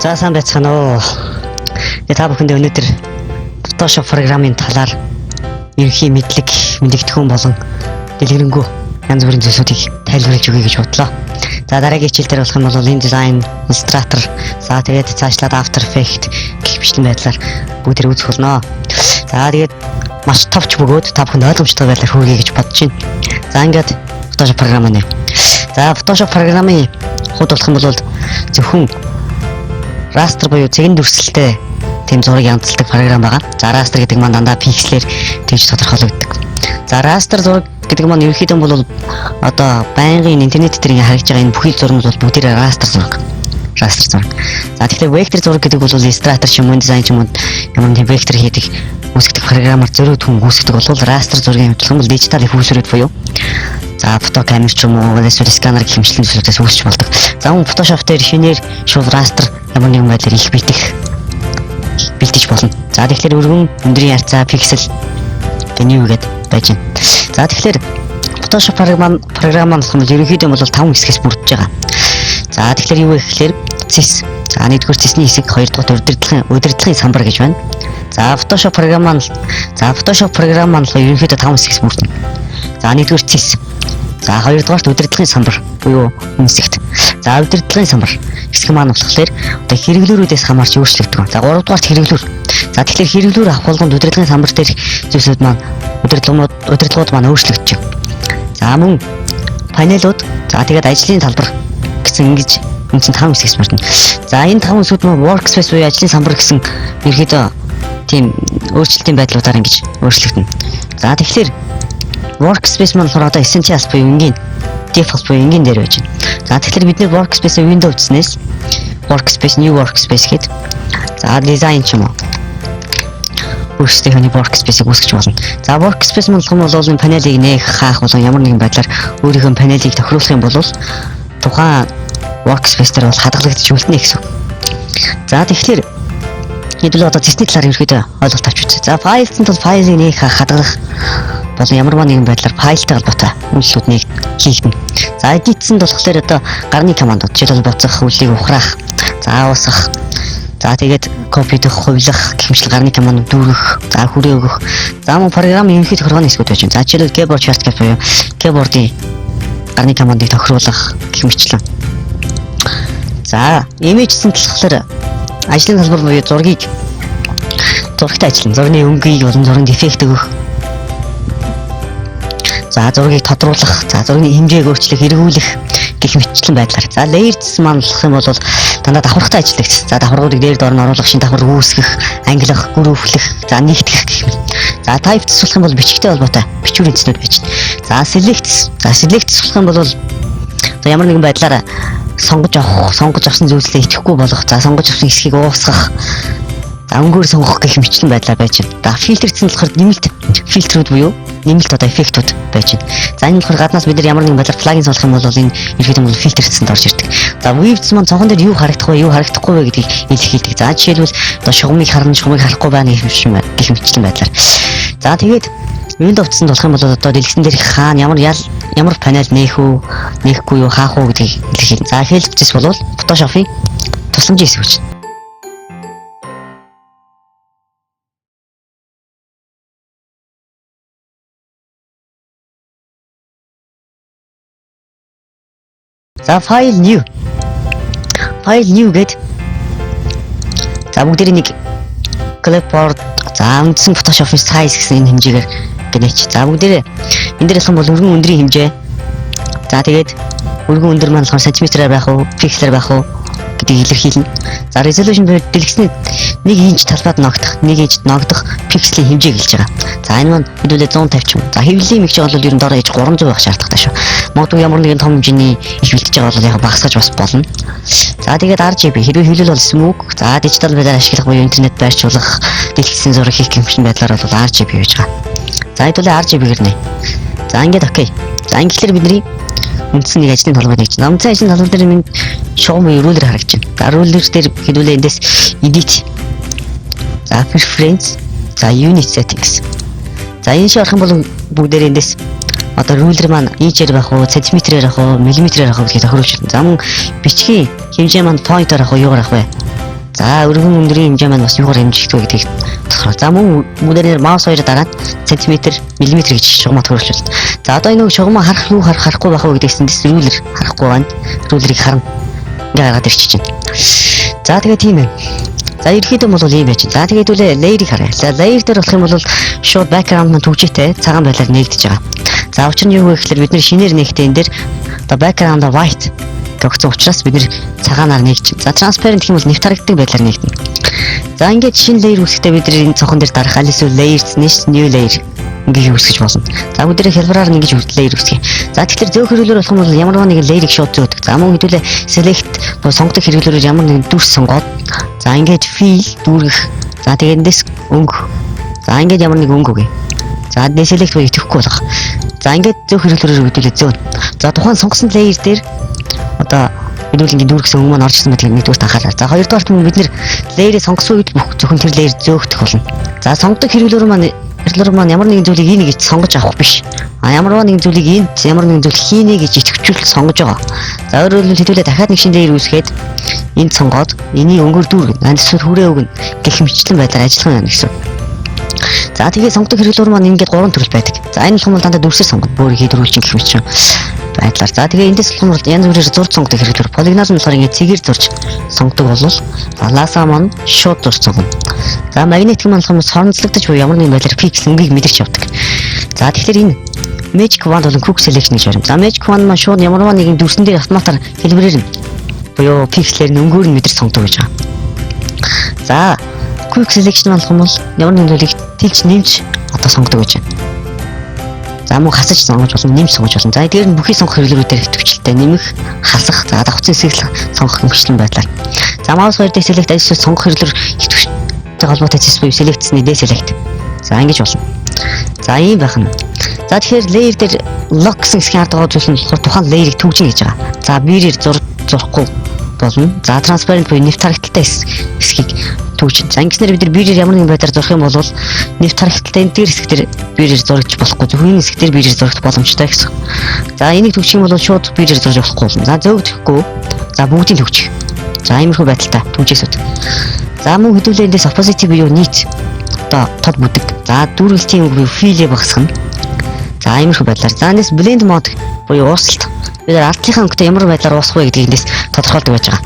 За сайн байцгаана уу. Та бүхэндээ өнөөдөр Photoshop програмын талаар ерөнхий мэдээлэгдэхүүн болон дэлгэрэнгүй янз бүрийн зүйлсүүдийг тайлбарлаж өгье гэж бодлоо. За дараагийн хичээл дээр болох юм бол InDesign, Illustrator, за тэгээд цаашлаад After Effects гэх мэтлэн байдлаар бүгдээ үзэх болно. За тэгээд маш товч бөгөөд та бүхэнд ойлгомжтой байдлаар хүргэе гэж бодож байна. За ингээд Photoshop програм нэ. За Photoshop програмын хувьд болох юм бол зөвхөн raster буюу цэгэн дүрслэлтэй тийм зураг янзлдаг програм байгаа. За raster гэдэг маань дандаа пикселээр тэгж тодорхойлогддог. За raster зураг гэдэг маань ерөнхийдөө бол одоо байнгын интернет дээр харагдж байгаа энэ бүхий зургууд бол бүгдээрээ raster зураг. Raster зураг. За тэгэхээр vector зураг гэдэг бол Illustrator ч юм уу, InDesign ч юм уу ямар тийм vector хийдэг үүсгдэг програмаар зөрүүд хүн үүсгдэг бол raster зургийн хувьд бол дижитал их үүсвэрүүд буюу за фото камер ч юм уу, эсвэл сканер гэх мэтлэн зүйлсээс үүсч болдог. За мөн Photoshop дээр шинээр шууд raster ямар нэгэн байдлаар их бэлдэж болно. За тэгэхээр өргөн өндрийн харьцаа пиксел new гэдэг байж байна. За тэгэхээр Photoshop програм маань ерөнхийдөө бол 5 хэсгээс бүрдэж байгаа. За тэгэхээр юу вэ гэхээр CIS. За нэгдүгээр CIS-ний хэсэг, хоёрдугаар удирдлагын самбар гэж байна. За Photoshop програм маань ерөнхийдөө 5 хэсгээс бүрдэнэ. За нэгдүгээр CIS. За хоёрдугаарт удирдлагын самбар буюу хэсэгт. За удирдлагын самбар хэсэг маань болохоор одоо хэрэглүүрүүдээс хамаарч өөрчлөгддөг. За гуравдугаарт хэрэглүүр. За тэгэхээр хэрэглүүр авах болгонд удирдлагын самбар дээр зүйлсүүд маань удирдлагууд маань өөрчлөгдөж байна. За мөн панелууд, за тэгээд ажлын талбар гэсэн ингэж үндсэн 5 хэсгээс бүрдэнэ. За энэ 5 хэсгүүд маань workspace буюу ажлын самбар гэсэн ерөөдөө тийм өөрчлөлтийн байдлуудаар ингэж өөрчлөгдөнө. За тэгэхээр workspace маань болохоор одоо essentials буюу энгийн default буюу энгийн дээр байж байна. За тэгэхээр бид нэр workspace-ийг Windows гэснээс workspace new workspace гээд за design ч юм уу өөрсдийнхөө workspace-ийг үүсгэж болно. За workspace маань бол энэ панелийг нээх, хаах болон ямар нэгэн байдлаар өөрийнхөө панелийг тохируулах юм бол тухайн workspace дээр бол хадгалагдаж үлдэнэ гэсэн. За тэгэхээр хэдүүлээ одоо техник талаар ерөөдөө ойлголт авч үзье. За файлтанд бол файлыг нээх, хадгалах болон ямар нэгэн байдлаар файлтай холбоотой үйлдэлүүдийг хийгдэнэ. За эдитсэнд болохоор одоо гарны командууд жишээлбэл буцах, үлийг ухраах, заавсах, за тэгээд копидох, хувилах гэх мэт гарны командууд дүүргэх, за хүрээ өгөх. За мөн програмын ерөнхий тохиргооны хэсгүүд байж байна. За жишээлбэл keyboard shortcut буюу keyboard-ийн гарны командыг тохируулах гэх мэтлэн. За image-сэн болохоор ажлын талбар буюу зургийг зурагтай ажиллана. Зургийн өнгөийг болон зургийн дефект өгөх. За зургийг тодруулах, за зургийн хэмжээг өөрчлөх, эргүүлэх гэх мэтлэн байдлаар. За layers маань болох юм бол дандаа давхаргатай ажиллагдаж. За давхаргуудыг дээр доор нь оруулах, шинэ давхарг үүсгэх, ангилах, гөрөвлөх, за нэгтгэх гэх мэт. За types болох юм бол бичгтэй холбоотой бичвэрийн цэцнүүд байж. За selects болох юм бол одоо ямар нэгэн байдлаар сонгож авсан зүйлсээ идэхгүй болох, за сонгож авсан хэсгийг уусгах, за өнгөөр сонгох гэх мэтлэн байдлаар байж байна. За фильтрцэн болохоор нэмэлт фильтрүүд буюу нэмэлт одоо эффектүүд байж байна. За энэ болохоор гаднаас бид нар ямар нэгэн байдлаар плагин суулгах юм бол энэ ерөнхийдөө фильтрцэнд орж ирдэг. За waves маань цонхон дээр юу харагдах вэ, юу харагдахгүй вэ гэдгийг илэрхийлдэг. За жишээлбэл одоо шугамыг харна, шугамыг харахгүй байна гэх мэтлэн байдлаар. За тэгээд Windows-д болох юм бол одоо дэлгэцэн дээр хаана ямар панел нээхгүй юу, хаах уу гэдгийг илэрхийлнэ. За help-зэс бол Photoshop-ийн тусламжийн хэсэг гэж. За file new гэдэг. За бүгдээрээ нэг clipboard, за үндсэн Photoshop-ын size гэсэн энэ хэмжээгээр гэнэч. За бүгдээрээ энэ дээр болох юм бол өргөн өндрийн хэмжээ. За тэгээд өргөн өндөр маань болохоор сантиметрээр байх уу, пикселээр байх уу гэдгийг илэрхийлнэ. За resolution буюу дэлгэцний 1 инч талбайд ногдох, 1 инч ногдох пикселийн хэмжээг хэлж байгаа. За энэ маань хэдүүлээ 150 ч юм. За хэвлэлийн мэгч бол ер нь доор ээж 300 байх шаардлагатай шүү. Магадгүй ямар нэгэн том хэмжээний их бэлдэж байгаа бол яг багасгаж бас болно. За тэгээд RGB хэрвээ хэвлэл бол smoke, за дижитал байдлаар ашиглах буюу интернет байршуулах, дэлгэцийн зураг хийх гэмшин байдлаар бол RGB байж байгаа. За хэдүүлээ RGB гэрнэ. За ингээд окей. За ингэхлээр бидний үндсэн нэг ажлын толгойд хийж. Намцын ажлын толгой дээр минь шугам ruler харагдаж байна. За ruler дээр хэдүүлээ эндээс edit. За preference, за unit settings. За энэ шиг орох юм бол бүгдээрээ эндээс одоо ruler маань инчээр байх уу, сантиметрээр байх уу, миллиметрээр байх уу гэдгийг тохируулж байна. За мөн бичгийн хэмжээ маань pointer авах уу, юугаар авах вэ? За өргөн өндрийн хэмжээ маань бас юугаар хэмжигдэх вэ гэдгийг тодорхой. За мөн бүгдээр маус хоёроо дагаад сантиметр, миллиметр гэж шугамаа төрүүлж. За одоо энэ шугамаа харахгүй байх уу гэдгээс дэс рулер харахгүй байна. Рулерийг харна. Ингээ гаргаад ирчихэж байна. За тэгээ тийм ээ. За ерөнхийдөө бол ийм байж байна. За тэгээд үлээ layer-ийг харъя. За layer дээр болох юм бол шууд background маань төвчтэй цагаан байдлаар нэгдэж байгаа. За учир нь юу вэ гэхээр бид нэр шинээр нэгтээ энэ дээр одоо background white тогтсон учраас бид нэр цагаанаар нэгж. За transparent гэх юм бол нэвт харагддаг байдлаар нэгдэнэ. За ингээд шинэ layer үүсэхдээ бид энэ цохон дээр дарах аль эсвэл layers new layer ингээ үүсгэж болно. За бүгдээ хялбараар ингэж layer үүсгэх. За тэгэхээр зөөх хэрэглөөр болох юм бол ямар нэг layer-ийг шууд зөөдөг. За мөн хэдүүлээ select сонгодог хэрэглөөрөөр ямар нэгэн дүрс сонгоод за ингээд fill дүүргэх. За тэгээд эндээс өнгө. За ингээд ямар нэг өнгө үгүй. За select буюу итгэхгүй болгох. За ингээд зөөх хэрэглөөрөөр хэдүүлээ зөөнө. За тухайн сонгосон layer дээр одоо хэдүүл ингээд дүүргэсэн өнгө маань орж ирсэн мэт нэгдүгээр анхаарал. За хоёрдугаарт нь бид нэр layer-ийг сонгосон үед бүх зөвхөн тэр layer зөөгдөх болно. За сонгодог хэрэглөөр маань ямар нэгэн зүйлийг ийн гэж сонгож авах биш. Ямар нэгэн зүйлийг ийн ямар нэгэн зүйл хийнэ гэж итгэвчүүл сонгож байгаа. За өөрөөр хэлбэл хэдүүлээ дахиад нэг шинэ layer үүсгээд энд сонгоод энийг өнгөөр дүүргэн. Эсвэл хүрээ өгнө гэх мэтчлэн байдлаар ажиллах юм гэсэн. За тэгээд сонгодог хэрэглөөр маань ингээд 3 төрөл байдаг. За энэ бол дандаа дүрсээр сонгоно. Бөөрийг хийдрүүлж гэх мэтчлэн байдлаар. За тэгээ эндээс бол янз бүрээр зурж сонгодог хэрэглөөр полигоноор нь болохоор ингээд цэгээр зурж сонгодог бол за ласа маань шууд зурж сонгоно. За магнитик маань болохоор соронцлогдож буюу ямар нэгэн байдлаар пиксел өнгийг мэдэрч явдаг. За тэгэхээр энэ magic wand болон quick selection гэж байна. За magic wand маань шууд ямар нэгэн дүрсэн дээр автоматар хэлбэрээр нь буюу пикселээр өнгөөр нь мэдэрч сонгодог гэж байгаа. За quick selection болох нь ямар нэгэн зүйлийг тэлж нэмж одоо сонгодог гэж байна. За мөн хасаж сонгож болно, нэмж сонгож болно. За дээр нь бүхий сонгох хэрэглүүрүүдээр идэвхжэлтэй нэмэх, хасах, за давхцын сэглэх сонгох хэмжлэн байдлаар. За маус хоёр дээр select ажил сонгох хэрэглүүр идэвхжтэй холбоотой зэс буюу select-ний deselect. За ингэж болно. За ийм байх нь. За тэгэхээр layer дээр lock гэсэн хэсгийн ард байгаа зүйл нь болохоор тухайн layer-ийг төвжин гэж байгаа. За биерээр зурхгүй болно. За transparent буюу нэвт харагдaltaй хэсгийг төвжин. За ингэснээр бид нар биерээр ямар нэгэн байдлаар зурх юм бол нэвт харагдaltaй энэ дээр хэсгээр биерээр зурж болохгүй. Зөвхөн энэ хэсгээр биерээр зурх боломжтой гэсэн. За энийг төвчих юм бол шууд биерээр зурж болохгүй болно. За зөөгдөхгүй. За бүгдийг төвчих. За иймэрхүү байдалтай төвжээсүүд. За мөн хэдүүлээ эндээс opposite буюу нийт одоо тод бүдэг. За дүүргэлтийн буюу fill-ийг багасгах нь. За иймэрхүү байдлаар. За эндээс blend mode буюу уусалт. Бид нар ардынхаа өнгөтэй ямар байдлаар уусгах вэ гэдгийг эндээс тодорхойлдог байж байгаа.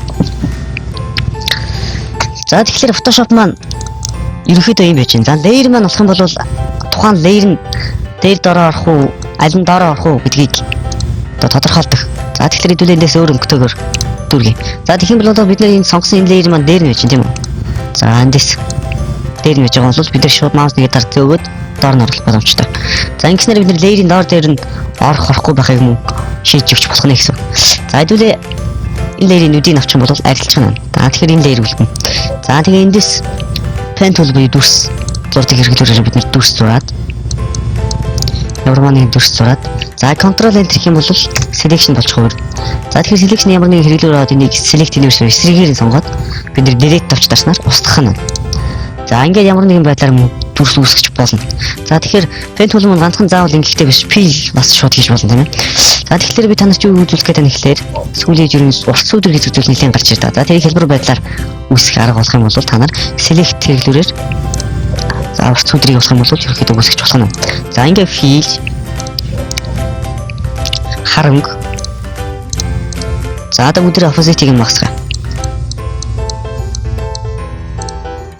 За тэгэхээр Photoshop маань ерөнхийдөө юм байж байна. За layer маань болох юм бол тухайн layer нь дээр дороо орох уу, аль нь дороо орох уу гэдгийг одоо тодорхойлдог. За тэгэхээр хэдүүлээ эндээс өөр өнгөтэйгээр дүүргье. За тэгэх юм бол бид нар энэ сонгосон энэ layer маань дээр нь байж байна тийм үү? За эндээс дээр нь байж байгаа бол бид нар шууд маус нэгээр дарж зөөгөөд доор нь оруулах боломжтой. За ингэснээр бид нар layer-ийн доор дээр нь орохгүй байхыг мөн шийдэж өгч болох нэ гэсэн. За хэдүүлээ энэ layer-ийн нүдийг авчих юм бол арилжих нь. За тэгэхээр энэ layer үлдэнэ. За тэгээ эндээс pen tool буюу дүрс зурдаг хэрэглүүрээр бид нар дүрс зураад ямар нэгэн дүрс зураад за control enter гэх юм бол selection болж хувир. За тэгэхээр selection ямар нэгэн хэрэглүүр аваад энийг select universe эсрэгээр нь сонгоод бид нар delete тавьж дарснаар устгах нь. За ингээд ямар нэгэн байдлаар дүрс үүсгэж болно. За тэгэхээр pen tool маань ганцхан заавал ингэхтэй биш fill бас шууд хийж болно тийм ээ. За тэгэхээр би танаас юу үзүүлэх гэдэг нь ихлээр сүүлийн жирийн урт сүдэр гэж үзүүл нэлийн гарч ирдэг. За тэгээ хэлбэр байдлаар үүсгэх арга болох юм бол та нар select хэрэглүүрээр за урт сүдрийг болох юм бол ерөөхдөө үүсгэж болох нь. За ингээд fill харанг. За одоо бүгд opposite-ийг нь багсгая.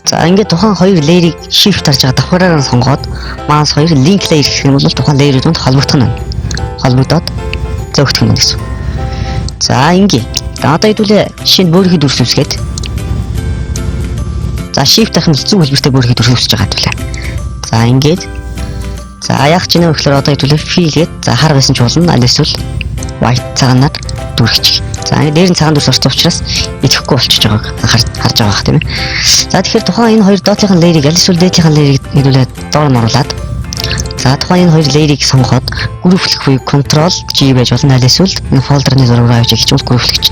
За ингээд тухайн хоёр layer-ийг shift тарж байгаа давхараар нь сонгоод mouse хоёр link layer гэх юм бол тухайн layer-ууд холбогдох нь. Холбогдоод зөөгдөх юм гэсэн. За ингээ. За одоо хэдүүлээ шинэ бөөрийнхий дүрс үсгээд. За shift дахин зүг хэлбэртэй бөөрийнхий дүрс үсэж байгаа хэвлээ. За ингээд. За яах гэж нэ гэхээр одоо хэдүүлээ fill гээд за хар байсан ч болно. Аль эсвэл white цагаанаар дүрхчих. За ингээд дээр нь цагаан дүрс орсон учраас идэхгүй болчихж байгааг харж байгаа тийм ээ. За тэгэхээр тухайн энэ хоёр доотлын layer-ыг аль эсвэл дээдлийнхэн layer-ыг хэдүүлээ доор нь оруулаад за тухайн энэ хоёр layer-ыг сонгоход group-лэх буюу Ctrl G байж болно. Аль эсвэл энэ folder-ны зургаар авч хийчихвэл group-лэх.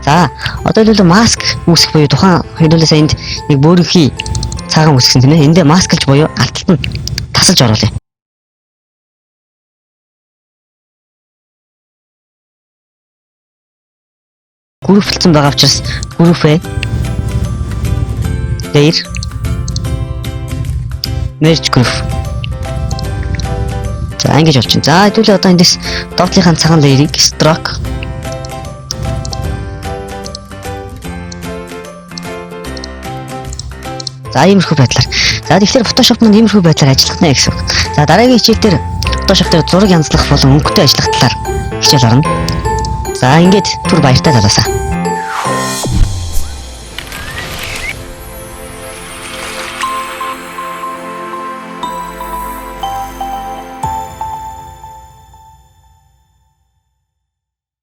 За одоо хэдүүлээ mask үүсгэх буюу тухайн хэдүүлээ сая энд нэг бөөрийнхий цагаан үүсгэсэн тийм ээ. Эндээ масклж буюу алталт нь тасалж оруулъя. Group-лцсан байгаа учраас group-ээ layer merge group. За ингэж болчихно. За хэдүүлээ одоо эндээс доотлынхаа цагаан layer-ыг stroke. За иймэрхүү байдлаар. За тэгэхээр Photoshop манд иймэрхүү байдлаар ажиллах нэ гэсэн. За дараагийн хичээл дээр Photoshop дээр зураг янзлах болон өнгөтэй ажиллах талаар хичээл орно. За ингээд түр баяртай залуусаа.